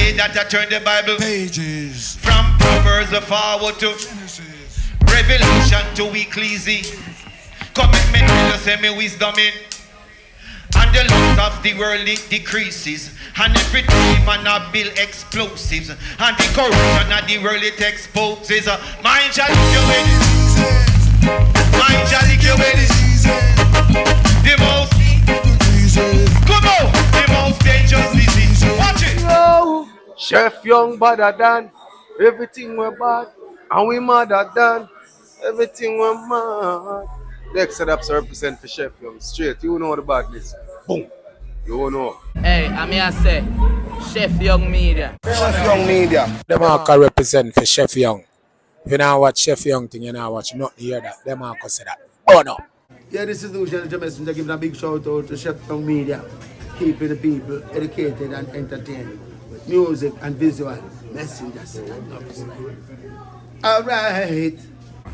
day that I turn the Bible pages from Proverbs forward to Genesis. Revelation to Ecclesiastes. Commitment to say me wisdom in. And the lust of the world it decreases. And every demon a build explosives. And the corruption of the world it exposes. Mind shall lick you with it. Mind shall lick you with it. The most, come on, the most dangerous disease. Watch it. Yo, Chef Young badder than everything we're bad. And we madder than everything we're mad. Next setups represent for Chef Young. Straight, you know the badness. Boom. You know. Hey, I'm here to say, Chef Young Media. Chef Young Media. Them all can represent for Chef Young. If you now watch Chef Young thing, you now watch not hear that. Them all can say that. Oh no. Yeah, this is the Usual Messenger giving a big shout out to Chef Young Media. Keeping the people educated and entertained with music and visual messengers. Alright.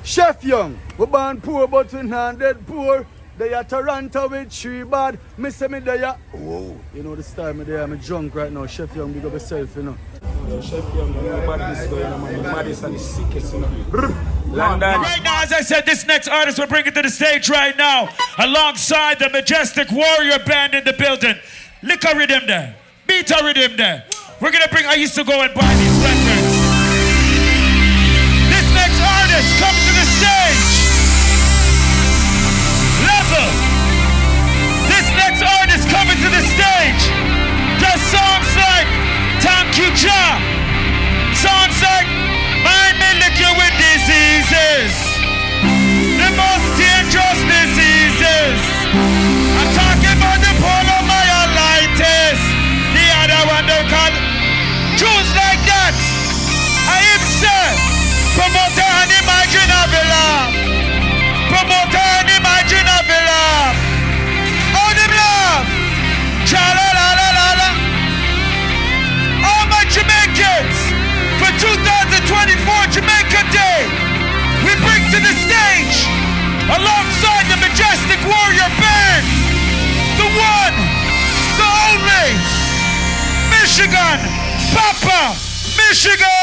Chef Young, we born poor but we not dead poor. They are Toronto with 3 bad. Me say me there. Whoa. You know the style me there. I'm drunk right now. Chef Young, big up yourself, you know. Chef Young, you know about this going on, man. The maddest and the sickest, you know. London. Right now, as I said, this next artist we're bringing to the stage right now, alongside the Majestic Warrior Band in the building. Lick a rhythm there. Beat a rhythm there. We're gonna bring, I used to go and buy these records. This next artist comes to the stage. Level. This next artist coming to the stage does songs like Thank You Jah. Songs like Mind Me Lick You With Diseases. The most dangerous diseases. I'm talking about the polymyelitis. The other one they call choose like that. I am said promoter and imagine of a laugh. Promoter and imagine of a laugh. Oh them laugh. Cha la la la la la. All my Jamaicans for 2024 Jamaica Day, we bring to the stage alongside the Majestic Warrior Band, the one, the only, Michigan, Papa, Michigan!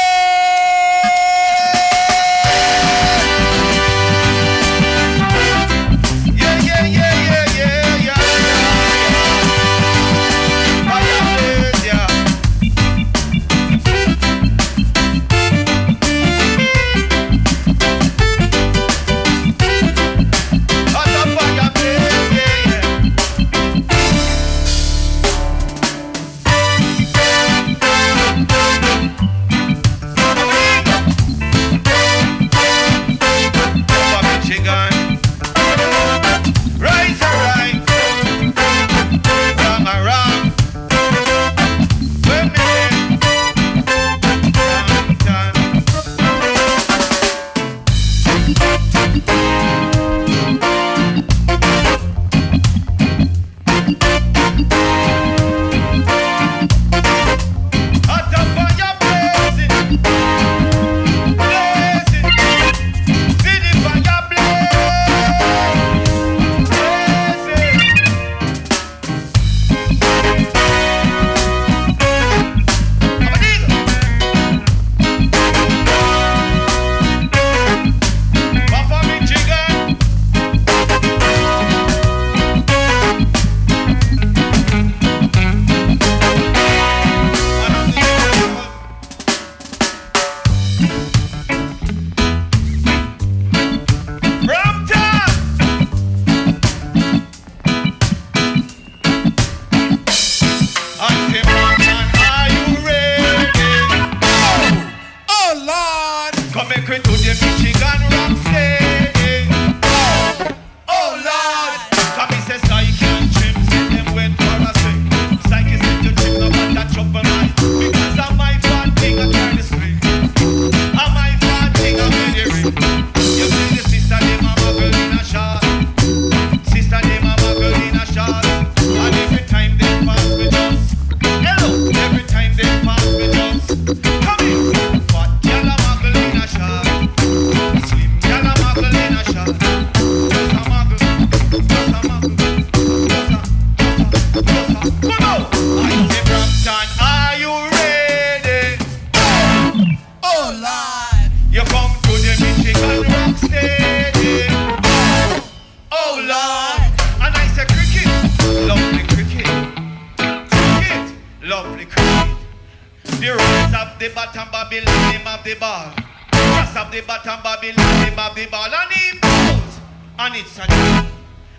The rest of the bottom Babylon, him of the ball. Rest of the bottom Babylon, him of the ball. And he pulls, and it's a new.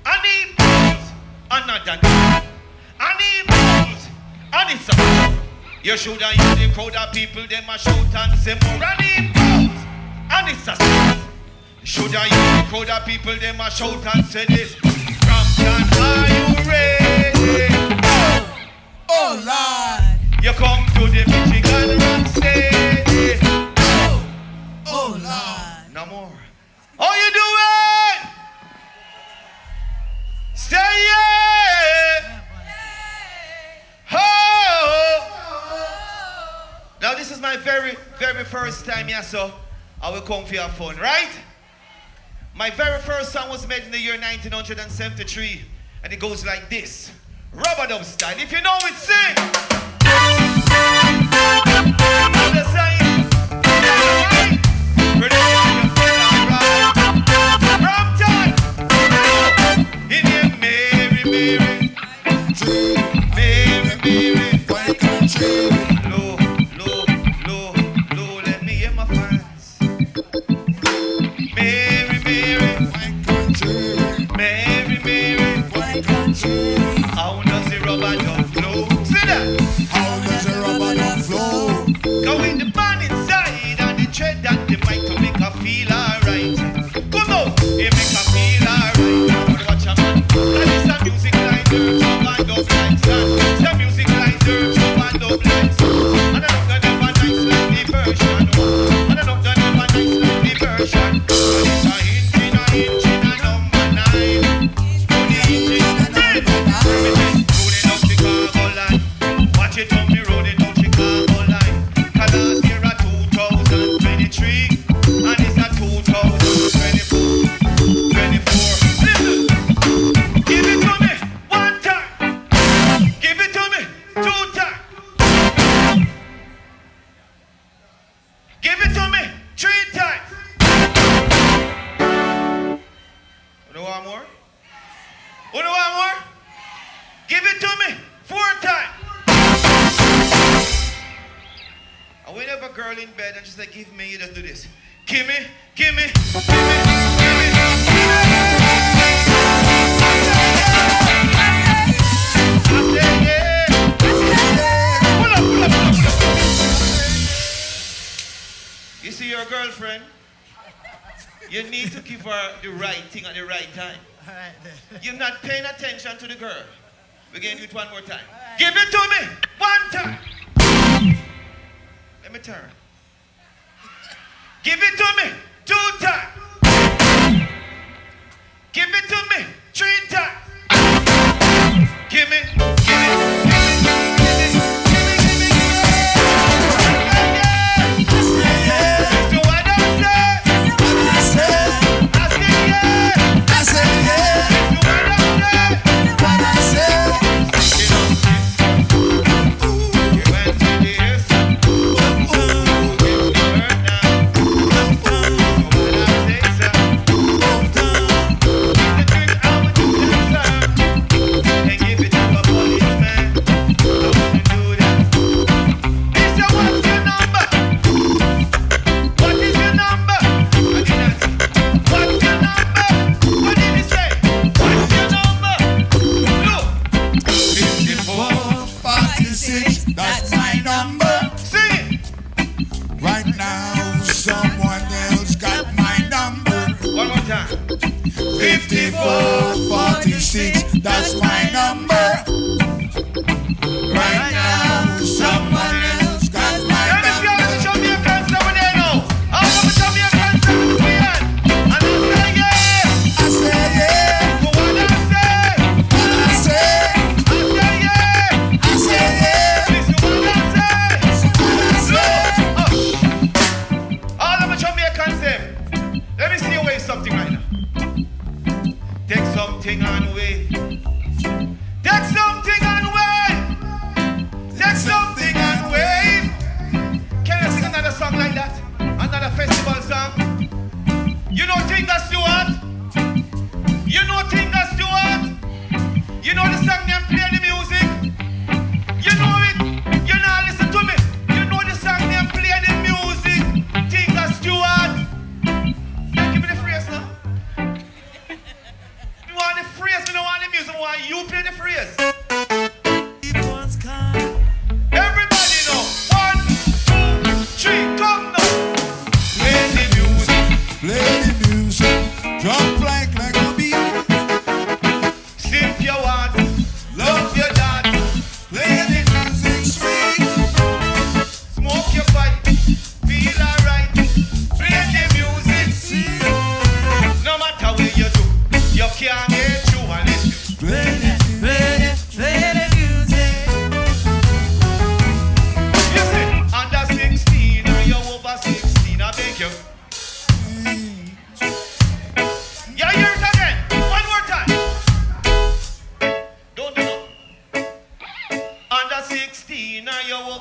And he pulls, another new. And he pulls, and it's a new. You should have used the crowd of people, them a shout and say more. And he pulls, and it's a new. Should have used the crowd of people, them a shout and say this. Brampton, are you ready? Oh Lord. You come to the Michigan rock stage. Oh Lord. No more. How you doing? Stay here. Oh. Now this is my very first time here, so I will come for your fun, right? My very first song was made in the year 1973, and it goes like this. Rubber dub style. If you know it, sing. Other side. Right. Brampton. In here, Mary, Mary. Mary, Mary. Low, low, low, low. Let me hear my fans. Mary, Mary. Mary, Mary. How does the rubber dub flow? See that? How does the rubber dub flow? Go in the band inside and the tread and the mic to make her feel alright. Come on, it make her feel alright. I wanna watch a man. And it's a music like dirt, dub and dub like sand. It's a music like dirt, dub and dub like sand. And I love the never nice like the version. And I love the never nice like the version. And it's a inch in a number 9. Put the inch in a number 9. Rolling up Chicago line. Watch it on me rolling up Chicago line. Cause last year a 2023 and it's a 2024. Listen, give it to me one time. Give it to me 2 times. Give it to me 3 times. You know one more? You know one more? Give it to me 4 times. And when you have a girl in bed and she's like, give me, you just do this. Give me, give me, give me, give me, give me. I say yeah. Pull up, pull up, pull up, pull up. You see your girlfriend? You need to give her the right thing at the right time. You're not paying attention to the girl. We're going to do it one more time. Give it to me 1 time. Let me turn. Give it to me 2 times. Give it to me 3 times. Give me, give me, give me, give me, give me, give me, give me. So what I say? I say yeah. I say yeah. So what I say? What I say? You know this. You went to this. That's my number. Sing it. Right now, someone else got my number. One more time. 5446, that's my number. Right now, someone else got my number. Show me a cancer when they know. I'm gonna show me a cancer with me and I say yeah. I say yeah. So what I say? What I say? I say yeah. I say yeah. Listen what I say. What I say? All of them show me a concept. Let me see you wave something right now. Take something and wave. Take some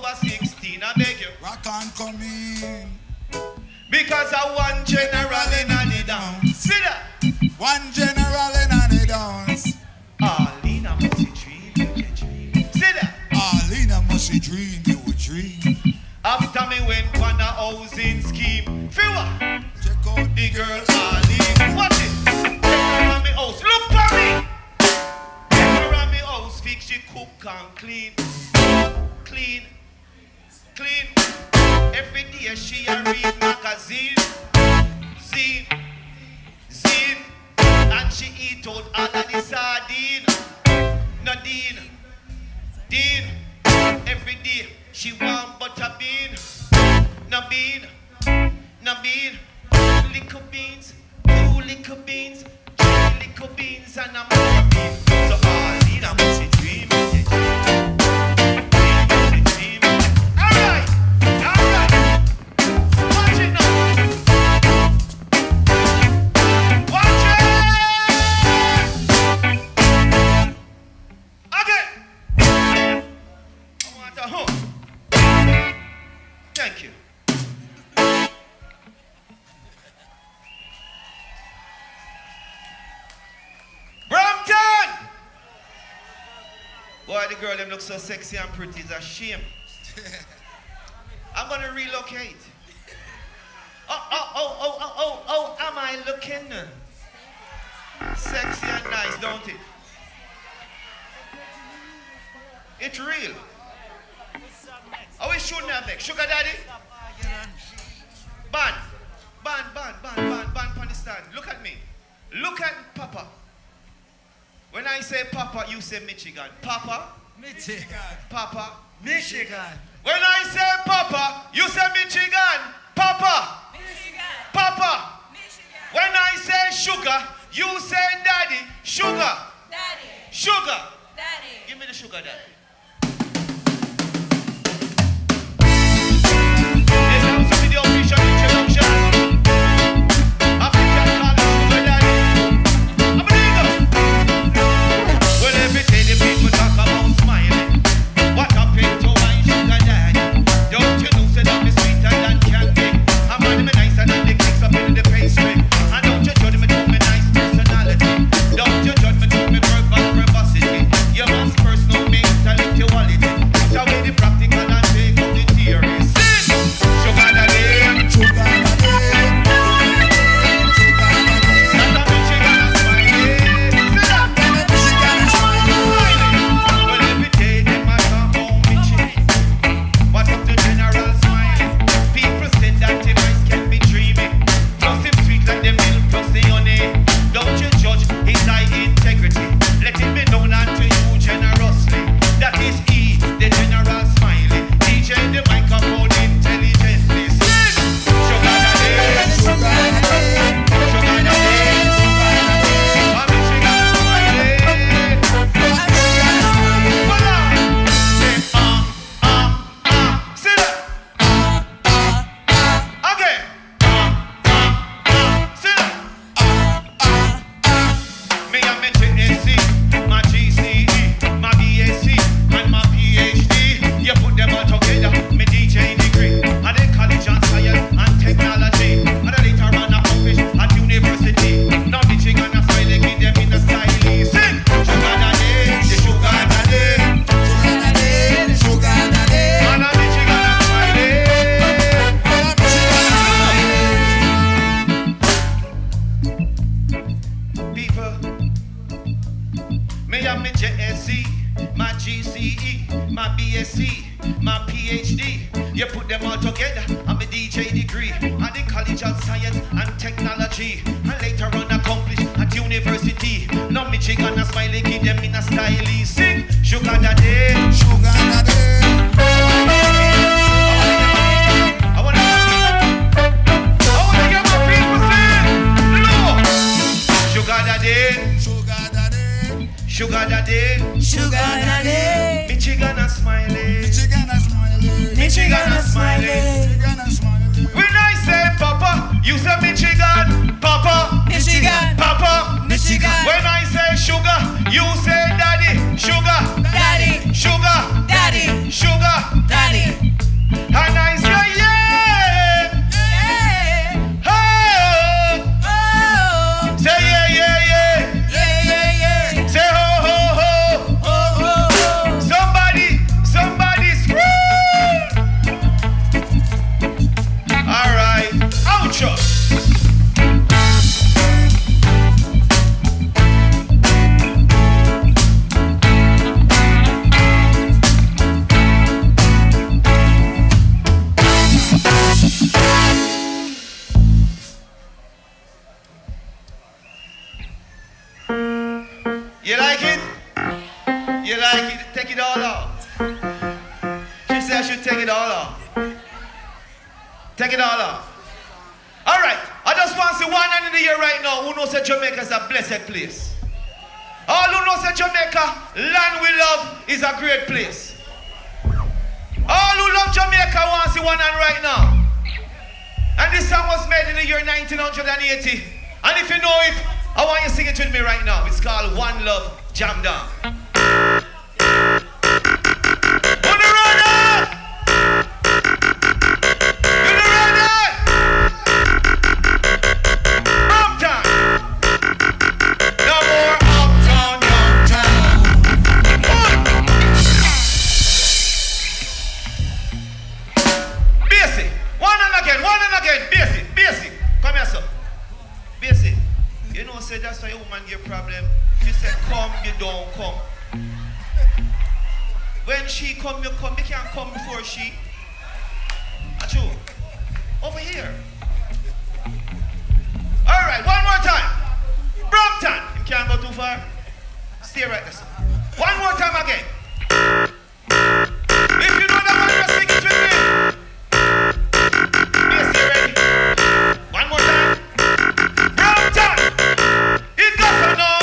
over 16, I beg you. Rock on, come in. Because I one general in the dance. See that? One general in the dance. Alina must dream, you dream. See that? Alina must dream, you a dream. After me went on a housing scheme. Feel what? Check out The girl Alina. Watch it. Take her around me house. Look for me. Take her around me house. Fix she cook and clean. Clean. Clean. Every day she a read magazine. Zine. And she eat out all of the sardine. No Dean. Every day she want butter bean. No bean. Little beans, 2 little beans, 3 little beans, and I'm more bean. So all in a must dream. Alright. Watch it now. Watch it! Okay. I want a hook. Thank you. Brampton! Boy, the girl them look so sexy and pretty, it's a shame. I'm gonna relocate. Oh, am I looking? Sexy and nice, don't it? It's real. Are we shooting that next? Sugar daddy? Ban on the stand. Look at me. Look at Papa. When I say Papa, you say Michigan. Papa? Michigan. Papa? Michigan. When I say Papa, you say Michigan. Papa? Michigan. Papa? Michigan. When I say sugar, you say daddy. Sugar. Daddy. Sugar. Daddy. Give me the sugar daddy. This house with the official introduction. African call it sugar daddy. I'm a nigga. Well, every day the people talk about smiling. What happened to my sugar daddy? Don't you know say that me sweeter than candy? I'm on me nicer than the cakes up in the pastry. And don't you judge me to me nice personality. Don't you judge me to me verbal verbosity. You must first know me intellectuality. Put away the practical and take out the theory. Sing! Sugar daddy. Sugar daddy. That's a Michigan smiley. Say that. Michigan smiling. Well, every day they might come home Michigan. What up to General Smiley? People say that the mice can be dreaming. Plus him sweet like the milk plus the honey. Don't you judge his high integrity. Let it be known unto you generously. That is he, the General Smiley. DJ the microphone intelligently. Sing! Sugar daddy. Sugar daddy. Sugar daddy. I'm Michigan Smiley. Hold on. Say Say that. Okay. Say that. Me and my JSC, my GCE, my BSc, and my PhD. You put them all together, me DJ degree. And then college and science and technology. And then later on accomplish at university. Now Michigan and Smiley give them in a style. Sing! Sugar daddy, the sugar daddy. Sugar daddy. Sugar daddy. And a Michigan and Smiley. People, me and my JSC, my GCE, my BSc, my PhD. You put them all together, I'm a DJ degree. And the college of science and technology. And later on accomplish at university. Now Michigan and Smiley give them in a style. Sing, sugar daddy. Sugar daddy. I wanna get my people sing. No. Sugar daddy. Sugar daddy. Sugar daddy. Sugar daddy. Michigan and Smiley. Michigan smiling. Michigan and Smiley. Michigan smiling. When I say Papa, you say Michigan. Papa. Michigan. Papa. Michigan. When I say sugar, you say daddy. Sugar. Daddy. Sugar. Daddy. Sugar. Daddy. all off. She said I should take it all off. Take it all off. All right, I just want to see one hand in the air right now who knows that Jamaica is a blessed place. All who knows that Jamaica, land we love, is a great place. All who love Jamaica want to see one hand right now. And this song was made in the year 1980. And if you know it, I want you to sing it with me right now. It's called One Love Jam Down. On the runner! You the runner! Brampton! No more uptown, downtown. Basic. One and again. Basic. Come here, sir. Basic. You know, say that's why your woman get problem. She said, come, you don't come. When she come, you come. You can't come before she. Achoo. Over here. All right, one more time. Brampton. You can't go too far. Stay right there, sir. One more time again. If you know that one, just sing it with me. Yes, you ready? One more time. Brampton. It doesn't know.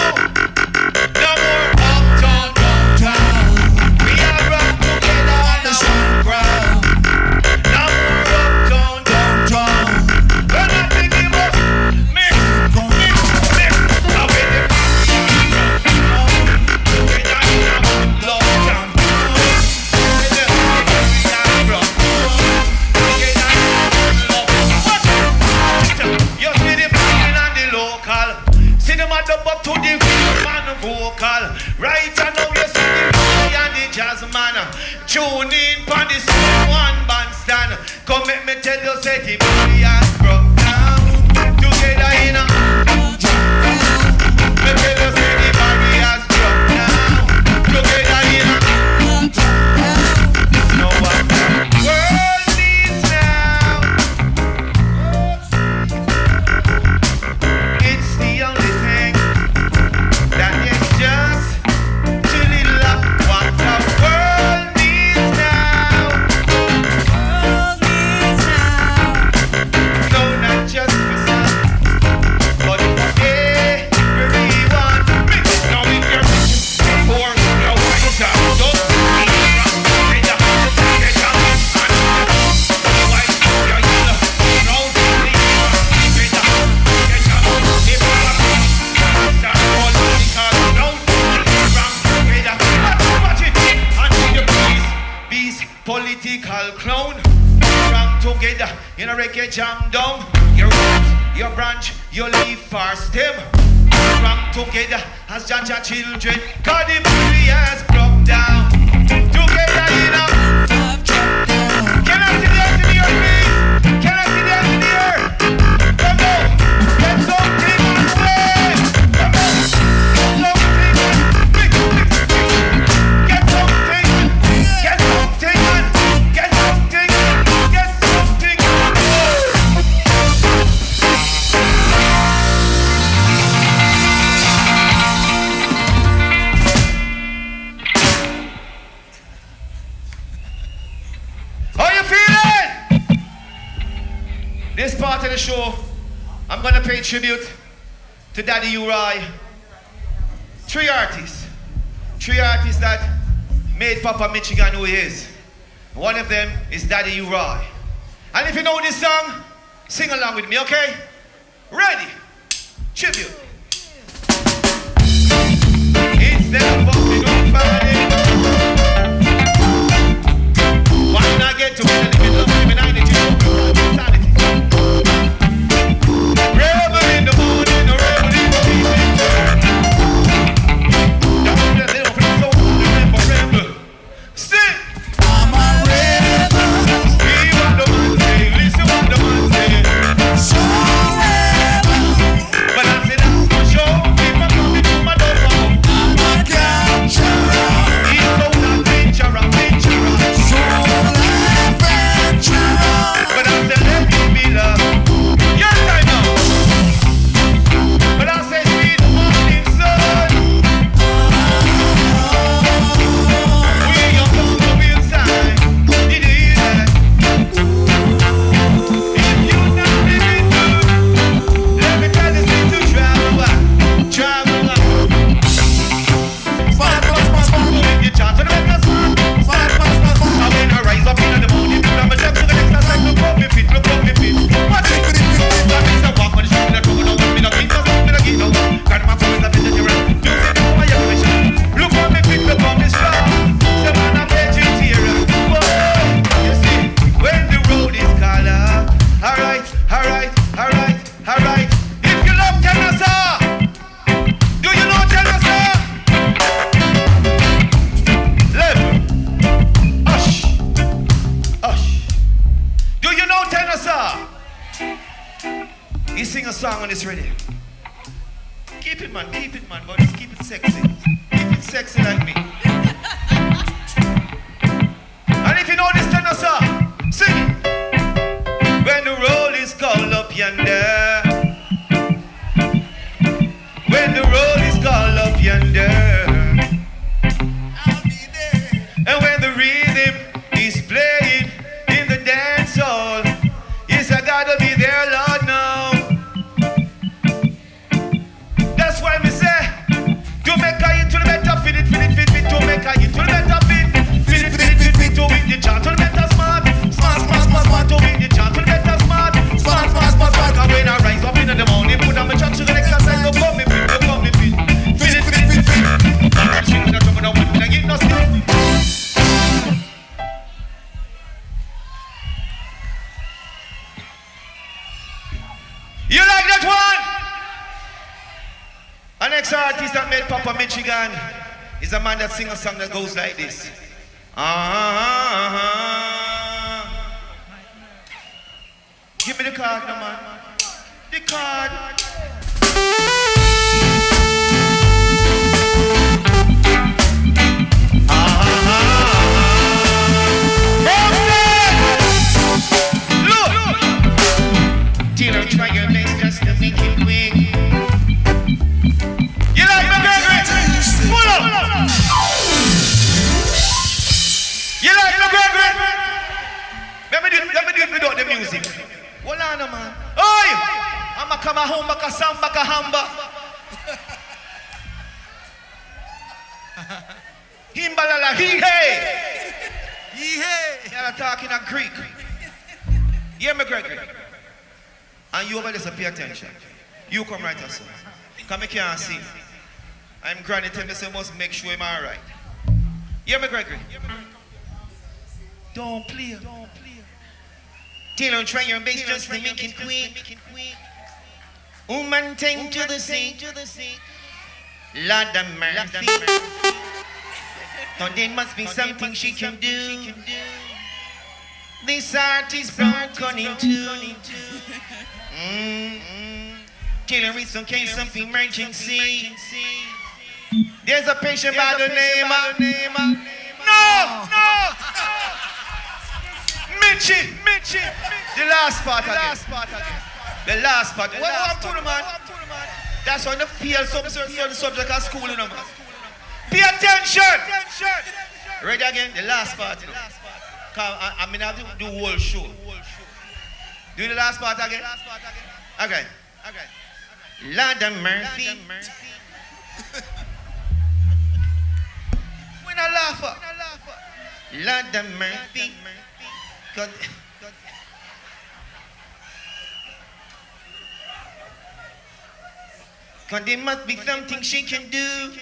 No more uptown, downtown. We are run together on the same ground. No more uptown, downtown. We're not thinking about mix. Now with the up to the man vocal. Right now you see the boy and the jazz man. Tune in pon this one bandstand. Come make me tell you say the boy has broke down. Together in a me tell you say the boy has broke down. Together in a no one world needs now. It's the only thing that is just too little of what the world needs now. No, not just for some, but for everyone. Now if you're poor, no white out, don't get your heart to get down. White, you're yellow, brown, get your heart, get down. If you're start all because down, wrong, together. Watch it, until the beast, political clown. Wrong together, in a reggae jam down. Your roots, your branch, your leaf for stem. Wrong together, as Jaja children. God the baby has broke down. Together, you know. Can I see the hands in the air, please? Can I see the hands in the air? Come on, get something on the way. Come on, get something. Get something. How you feeling? This part of the show, I'm gonna pay tribute to Daddy Uri. Three artists that made Papa Michigan who he is. One of them is Daddy Uri. And if you know this song, sing along with me, okay? Ready? Tribute. Instead of fucking on Friday, why not get to in the middle of living identity? Rebel in the morning, a rebel in the evening time. Don't let it off the soul, rebel. Sing! I'm a rebel. Hear what the man say, listen what the man say. So rebel. But I say that's for sure. People coming to my door. I'm a capturer. Do you know tenor, sir? He sing a song on this radio. Keep it, man, but just keep it sexy. Keep it sexy like me. And if you know this tenor, sir, sing it. When the roll is called up yonder. When the roll is called up yonder. I'll be there. And when the rhythm is playing in the dance hall, yes, I gotta be there, Lord, now. That's why me say, to make a hit to the better, fit it, to make a hit to the better, fit it, to win the chant, to the better, smart, to win the chant, to the better, smart, and when I rise up in the morning, put on my chant, to the exercise, go come me fit, fit it, I'm chilling, I'm jumping, I'm winning, I get no sleep. You like that one? Our next artist that made Papa Michigan is a man that sings a song that goes like this. Give me the card, no man. The card. Look. Taylor, try your best just to make it quick. You like my Gregory? Pull up. You like my Gregory? Let me do it without the music. Hold on, man. Oi! I'ma come home, back a samba, back a hamba. Himbalala, he-hey. He-hey. You're talking a Greek. Yeah, my Gregory. And you over there, so pay attention. You come right here, sir. Come here and see. I'm granny tell me, so must make sure I'm alright. Yeah, me Gregory. Don't play. Taylor, try your best just to make it quick. Woman, take to the sea. Lord have mercy. Now there must be something she can do. This heart is broken in two. Taylor, it's some case of emergency. There's a patient by the name of... No! Mitchie! The last part again. The last part. What up to the man? That's why the feel some subject at school, you know, man. Pay attention! Ready again? The last part, you know. I mean, I have to do the whole show. Do the last part again? Okay. Lord have mercy. When I laugh up. Lord have mercy. Cause there must be something she can do.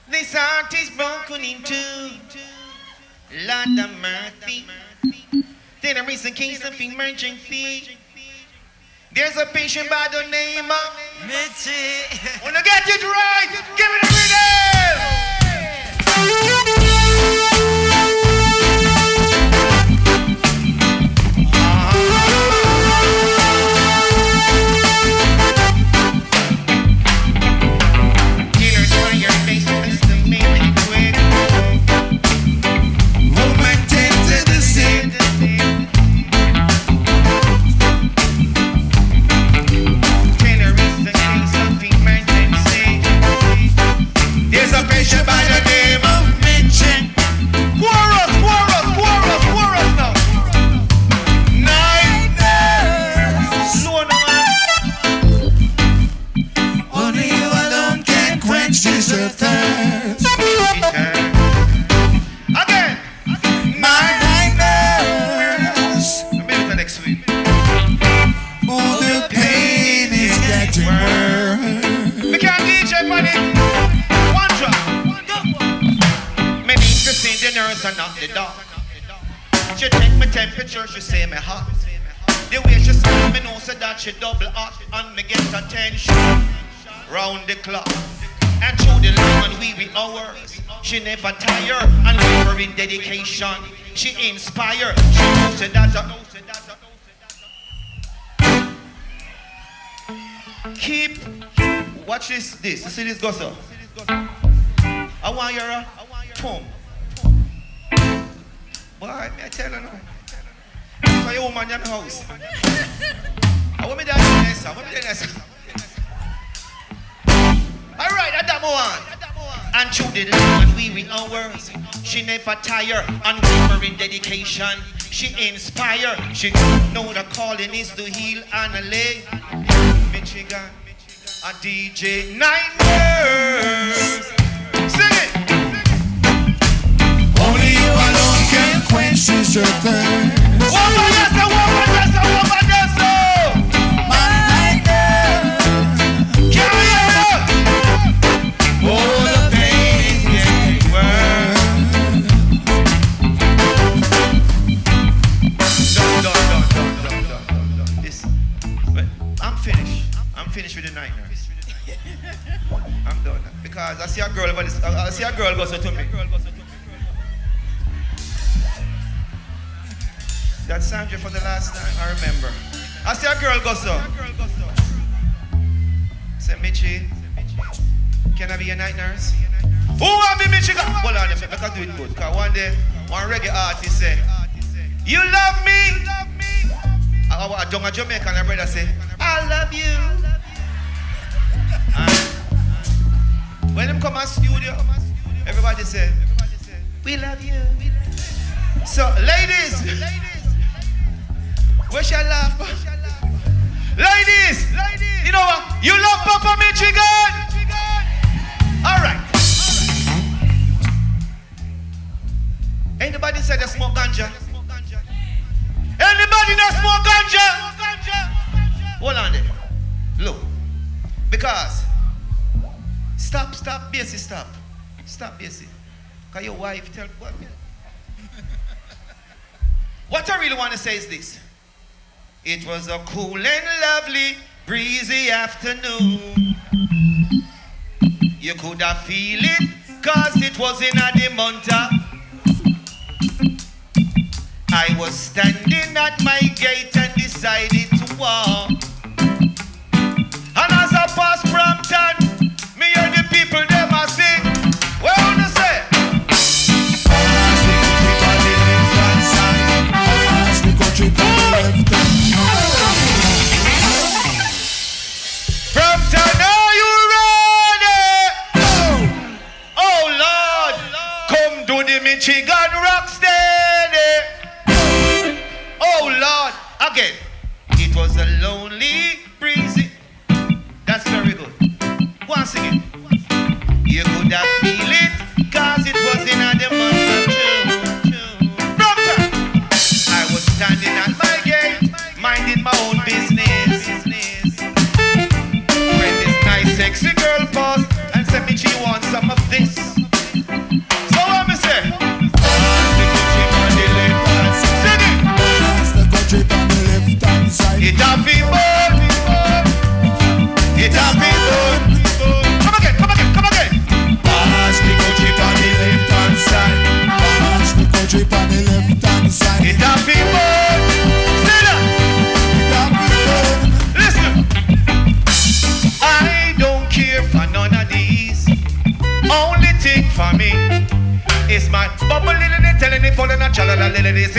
This heart is broken in two. Lord have mercy. There is a case of emergency. There's a patient by the name of Mitchie. Wanna get it right? Give it a and not the dark. She check my temperature, she say me hot. The way she smell me know say that she double hot. And me get attention round the clock. And through the long and weary hours, she never tire and with her in dedication. she inspire. She knows that. Keep. Watch this. You see this, Gosso? I want your boom. Boy, I tell you now. For your woman in the house. I want me there next. Alright, that's that one. And through the long weary hours, she never tire, unwavering dedication. She inspire. She know the calling is to heal and lay. Michigan, a DJ 9 years. Sing it. Only you alone can quench this thirst. Woman, yes, My lighter. carry on. Oh, the pain is getting worse. Done. This, but I'm finished with the night nurse. I'm done because I see a girl over this. I see a girl goes to me. That's Sandra for the last time. I remember. I see a girl goes so. Say Mitchie, can I be a night nurse? Who want me, Mitchie? Hold on, I can do it good. Cause one day, one reggae artist say, "You love me." A Jamaican brother say, "I love you." And when them come on studio, everybody say, "We love you." So, ladies, where shall I laugh? Ladies, you know what? You love Papa Michigan? All right. Anybody said they smoke ganja? Anybody that smoke ganja? Hold on there. Look. Because stop, Basie, stop. Stop, Basie. Because your wife tell what? What I really want to say is this. It was a cool and lovely, breezy afternoon. You could have feel it, cause it was in the month of. I was standing at my gate and decided to walk. And as I passed Brampton, me and the people them a sing. What you wanna say? Brampton, are you ready? Oh Lord, come do the Michigan rock steady. Oh Lord, again. It was a lonely, breezy. That's very good. Once again. You could have feel it, cause it was in the month of June. Brampton. I was standing at my gate, minding my own business. When this nice sexy girl paused and said me she wants some of this. So what me say? It have been born. It have been born. Come again. Pass the country on the left hand side. Pass the country on the left hand side. It have been born. Say that. It have been born. Listen. I don't care for none of these. Only thing for me is my bubble little telling it for the natural little this.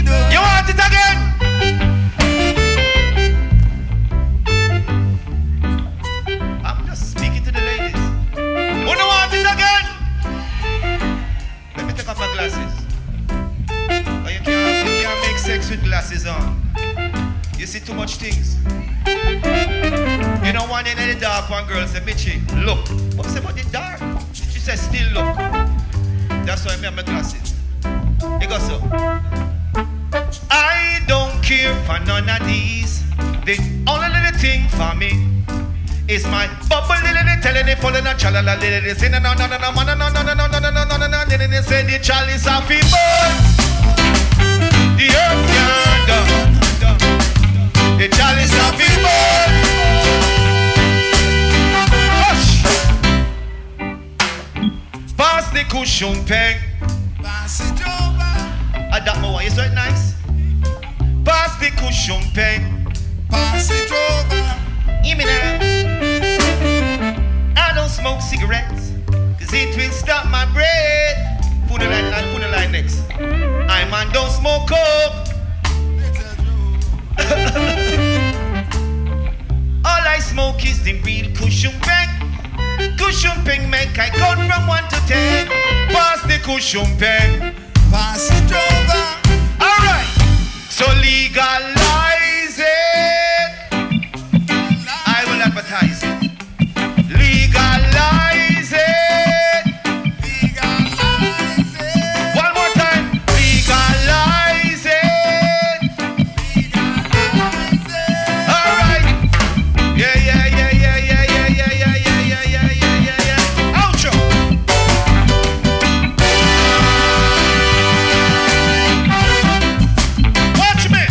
No. You want it again? I'm just speaking to the ladies. Who don't want it again? Let me take off my glasses. But you can't make sex with glasses on. You see too much things. You know one in the dark, one girl said, "Mitchie, look." What say about the dark? She said, "Still look." That's why I have my glasses. It goes so. I don't care for none of these. The only little thing for me is my bubble little telling it for the chalala little this. No. They say the chalice of people. The earth can't done. The chalice of people. Hush. Pass the cushion peg. Pass it over. That more, you saw it nice? Pass the cushion peg. Pass it over. Give me that. I don't smoke cigarettes, cause it will stop my breath. Put the line next. I man don't smoke coke. All I smoke is the real cushion peg. Cushion peg make I count from 1 to 10. Pass the cushion peg. Pass it over. Alright, so legalize it. I will advertise it. Legalize it. Legalize it. One more time. Legalize it. Legalize it. Alright. Yeah. Outro. Watch me.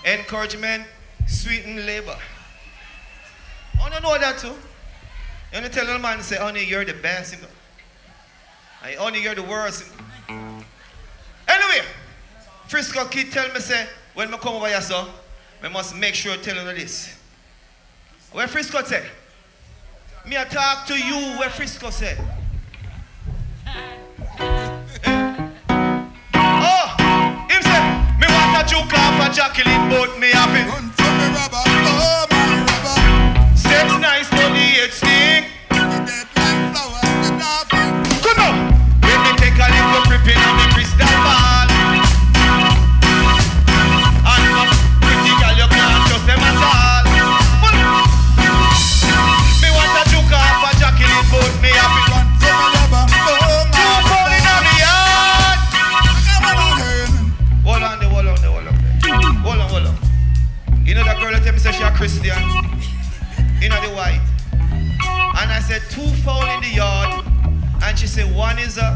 Encouragement, sweeten labor. I don't know that too. You want to tell a man, say, honey, you're the best. You know? Honey, you're the worst. You know? Anyway, Frisco kid tell me, say, when I come over here, so, I must make sure to tell you this. When Frisco say, me I talk to you, where Frisco say. Oh, him say, me want a juke off a Jacqueline, but me have it. Run for me rubber. Oh, my rubber. Sex nice, but the head sting. The dead like flowers. The dolphin. Come on! When me take a little tripping on the crystal ball. And my pretty girl, you can't trust them at all. Me want a juke off a Jacqueline, but me have it. Run for me rubber. Oh, my You fall in the yard. rubber. Hold on. You know that girl that tell me say she a Christian? You know the white. And I said 2 foul in the yard. And she said 1 is up.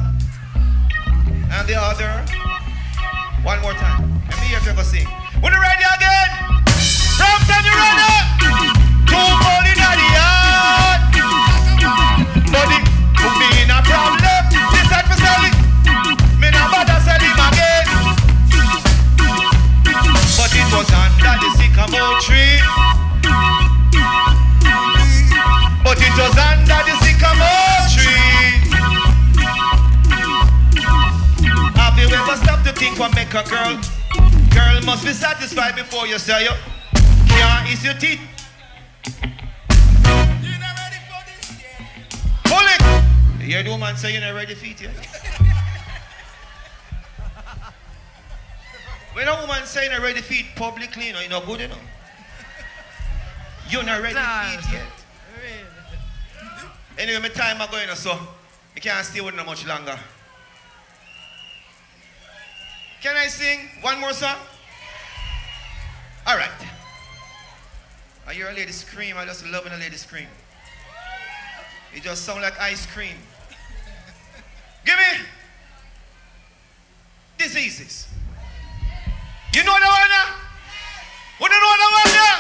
And the other. One more time. Let me hear if you go sing. When you ready again? Brampton, you ready? 2 foul in the yard. But it put me in a problem. This side for selling. Me not bother sell him again. But it was under the sycamore tree. But it was under the sycamore tree. Have you ever stopped to think what make a girl? Girl must be satisfied before you say you can't eat your teeth. You're not ready for this yet. Pull it. You hear the woman say you're not ready for it yet? When a woman say you're not ready for it publicly, you're not good enough. You're not ready for it yet. Anyway, my time is going, so I can't stay with no much longer. Can I sing one more song? All right. I hear a lady scream. I just love when a lady scream. It just sounds like ice cream. Give me diseases. You know the one now? Who don't know the one now?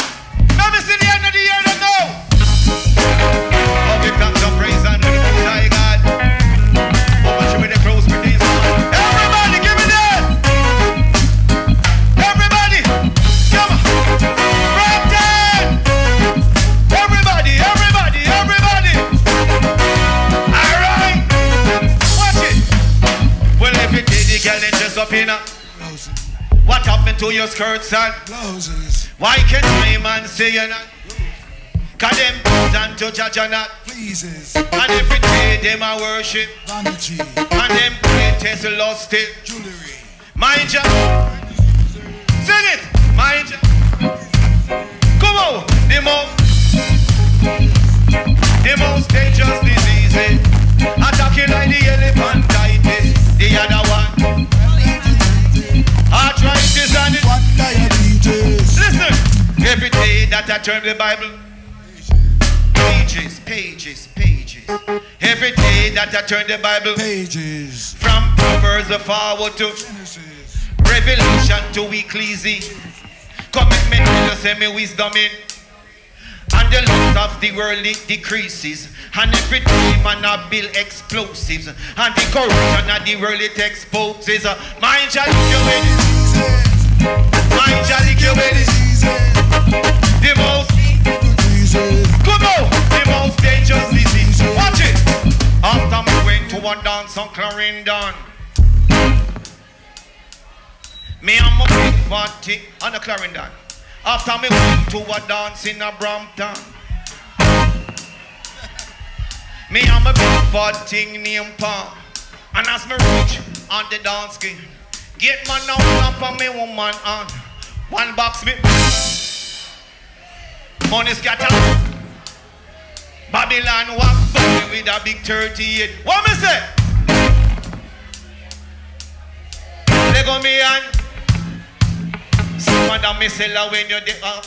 Let me see the end of the year to go. Oh, we got some praise and the most high God. Oh, watch you with the close pretties. Everybody, give me that. Everybody, come on. Brampton. Everybody. All right. Watch it. Well, every day the girl ain't just up in a. What happened to your skirts, son? Closes. Why can't my man say you're not? Cause them and to judge or not. Pleases. And every day them a worship. Vanity. And them greatest lost it. Jewelry. Mind ya. Sing it. Mind ya. Come on. The most dangerous disease. Attacking like the elephantitis. The other one. Arthritis and it. What diabetes? Listen. Every day that I turn the Bible. Pages. Every day day that I turn the Bible pages from Proverbs forward to Genesis. Revelation to Ecclesi. Commitment to say me wisdom in. And the lust of the world it decreases. And every demon a build explosives. And the corruption of the world it exposes. Mind shall lick you with it. Mind shall lick you with it. The most, come on, the most dangerous disease. Watch it. After me went to a dance on Clarendon. Me and my big fatty on the Clarendon. After me went to a dance in a Brampton. Me and my big fat thing named Palm. And as me reach on the dance game, get man now up on me woman on. One box me. Money scatter. Babylon walk by with a big 38. What me say? Let go me and some of them me sell when you're there.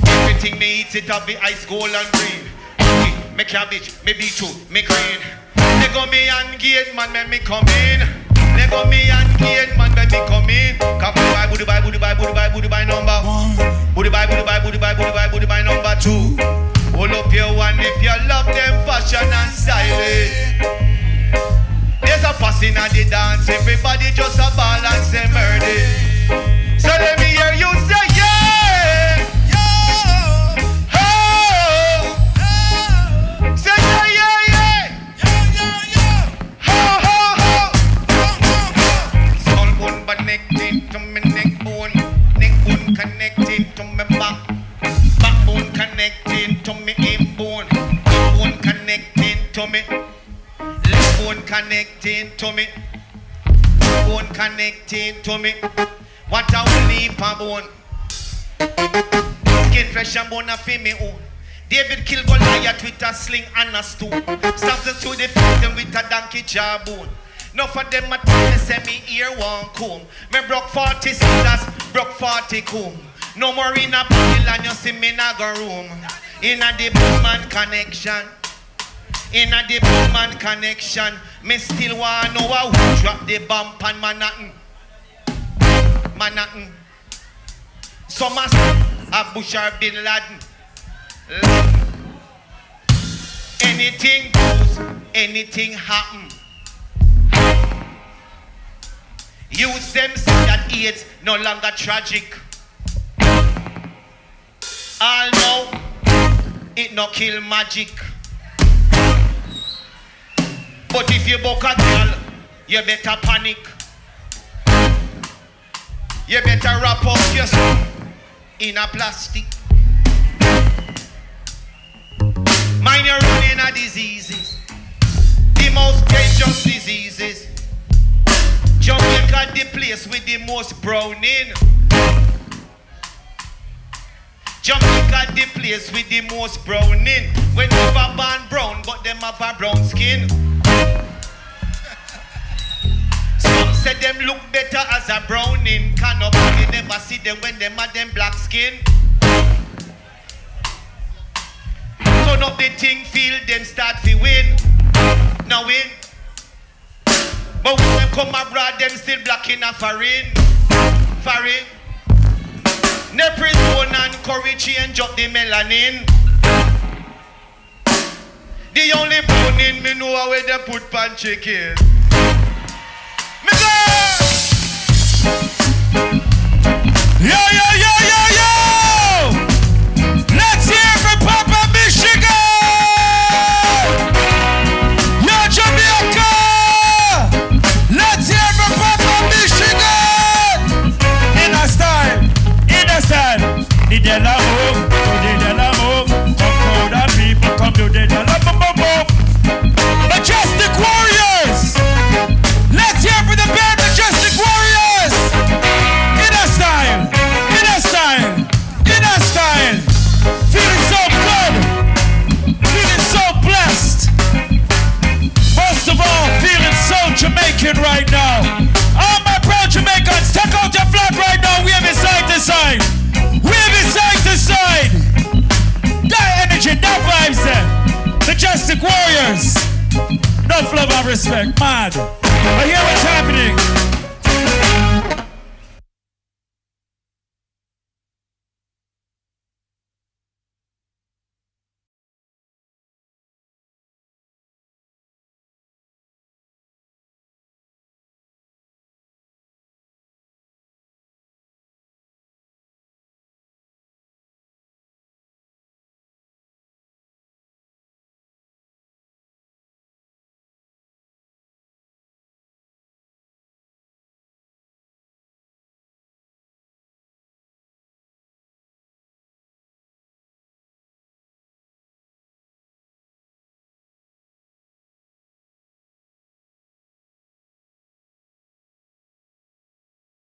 Everything me eat it up be ice, gold and green. Okay, me cabbage, me beetroot, me green. Let go me and gate man, let me come in. Let go me and gate man, let me come in. Come Budu buy number. Budu buy number 2. Hold up your one if you love them fashion and style. There's a passing at the dance, everybody just a ball and say murder. So let me hear you say yeah, yeah, oh, say yeah, yeah, yeah, ho, ho, ho. Skull bone connected to me neck bone connected to me backbone connected to me hip bone connected to me, left bone connected to me, bone connected to me. What a leap a bone. Skin fresh and bone a fi me own. David kill Goliath with a sling and a stone. Something to defeat them with a donkey jawbone. Now for them a tell me say me ear one comb. Me broke 40 scissors, broke 40 comb. No more in a Babylon, you see me na go room. In a the man connection. In a the man connection. Me still want know who drop the bomb on Manhattan. Manhattan. Some a Bushar Bin Laden. Anything goes, anything happen. Use them say that AIDS no longer tragic. All know it no kill magic. But if you book a girl, you better panic. You better wrap up yourself in a plastic. Mind your running of diseases, the most dangerous diseases. Jamaica the place with the most browning. Jamaica the place with the most browning. When you have a born brown, but them have a brown skin. Some say them look better as a browning. Can nobody never see them when them have them black skin. Turn up the thing, feel them start to win. Now win. But when they come abroad, them still black in a foreign. Foreign. Neprizone and courage change up the melanin. The only bone in me know where they put pan chicken. Me go! Yo, yo, yo, yo, yo! Let's hear from Papa Michigan! Yo, Jamaica! Let's hear from Papa Michigan! In a style. The Della home, come crowd of people, come to the Della boom. Majestic Warriors! Let's hear for the band Majestic Warriors! In a style. Feeling so good. Feeling so blessed. Most of all, feeling so Jamaican right now. All my proud Jamaicans, take out your flag right now. We have it side to side. Wave it side to side. That energy, that vibes there. Majestic Warriors. love and respect. Mad. But here what's happening.